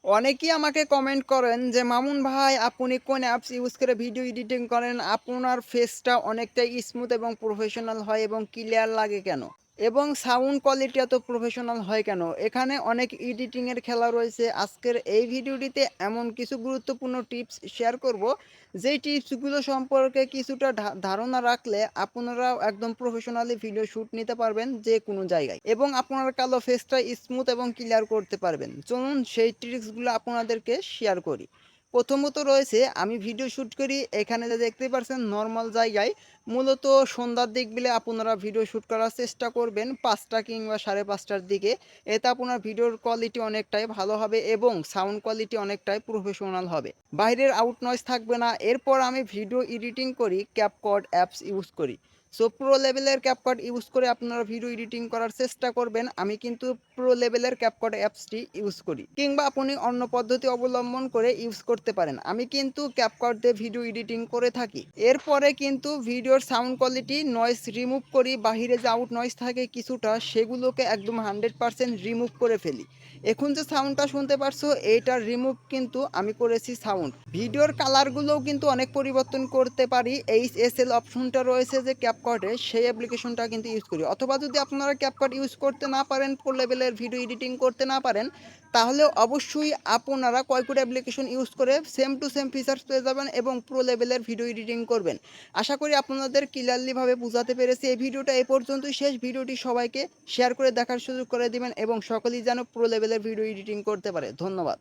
অনেকেই আমাকে কমেন্ট করেন যে, "মামুন ভাই আপনি কোন অ্যাপস ইউজ করে ভিডিও এডিটিং করেন? আপনার ফেসটা অনেকটাই স্মুথ এবং প্রফেশনাল হয় এবং ক্লিয়ার লাগে কেন? এবং সাউন্ড কোয়ালিটি এত প্রফেশনাল হয় কেন?" এখানে অনেক এডিটিং এর খেলা রয়েছে। আজকের এই ভিডিওটিতে এমন কিছু গুরুত্বপূর্ণ টিপস শেয়ার করব, যেই টিপসগুলো সম্পর্কে কিছুটা ধারণা রাখলে আপনারাও একদম প্রফেশনালি ভিডিও শুট নিতে পারবেন যেকোনো জায়গায় এবং আপনার কালো ফেসটা স্মুথ এবং ক্লিয়ার করতে পারবেন। চলুন সেই ট্রিক্সগুলো আপনাদেরকে শেয়ার করি। প্রথমত রয়েছে আমি ভিডিও শুট করি এখানে যে দেখতেই পারছেন নরমাল জায়গায়। মূলত সন্ধ্যার দিক বিলে আপনারা ভিডিও শুট করার চেষ্টা করবেন ৫টা কিংবা ৫:৩০টার দিকে। এতে আপনার ভিডিওর কোয়ালিটি অনেকটাই ভালো হবে এবং সাউন্ড কোয়ালিটি অনেকটাই প্রফেশনাল হবে। বাইরের আউট নয়েজ থাকবে না। এরপর আমি ভিডিও এডিটিং করি CapCut অ্যাপস ইউজ করি। সো প্রো লেভেলের CapCut ইউজ করে আপনারা ভিডিও এডিটিং করার চেষ্টা করবেন। আমি কিন্তু প্রো লেভেলের CapCut অ্যাপসটি ইউজ করি। কিংবা আপনি অন্য পদ্ধতি অবলম্বন করে ইউজ করতে পারেন। আমি কিন্তু CapCut দিয়ে ভিডিও এডিটিং করে থাকি। এরপরে কিন্তু ভিডিওর সাউন্ড কোয়ালিটি নয়েজ রিমুভ করি। বাহিরে যে আউট নয়েজ থাকে কিছুটা সেগুলোকে একদম 100% রিমুভ করে ফেলি। এখন যে সাউন্ডটা শুনতে পারছো এইটার রিমুভ কিন্তু আমি করেছি সাউন্ড। ভিডিওর কালারগুলোও কিন্তু অনেক পরিবর্তন করতে পারি। HSL অপশনটা রয়েছে যে ক্যাপকাটে সেই অ্যাপ্লিকেশনটা কিন্তু ইউজ করি। অথবা যদি আপনারা ক্যাপকাট ইউজ করতে না পারেন, প্রো লেভেলের ভিডিও এডিটিং করতে না পারেন, তাহলে অবশ্যই আপনারা কয়কুট অ্যাপ্লিকেশন ইউজ করে সেম টু সেম ফিচার্স পেয়ে যাবেন এবং প্রো লেভেলের ভিডিও এডিটিং করবেন। আশা করি আপনাদের ক্লিয়ারলিভাবে বুঝাতে পেরেছি। এই ভিডিওটা এ পর্যন্তই শেষ। ভিডিওটি সবাইকে শেয়ার করে দেখার সুযোগ করে দিবেন এবং সকলেই যেন প্রো লেভেলের ভিডিও এডিটিং করতে পারে। ধন্যবাদ।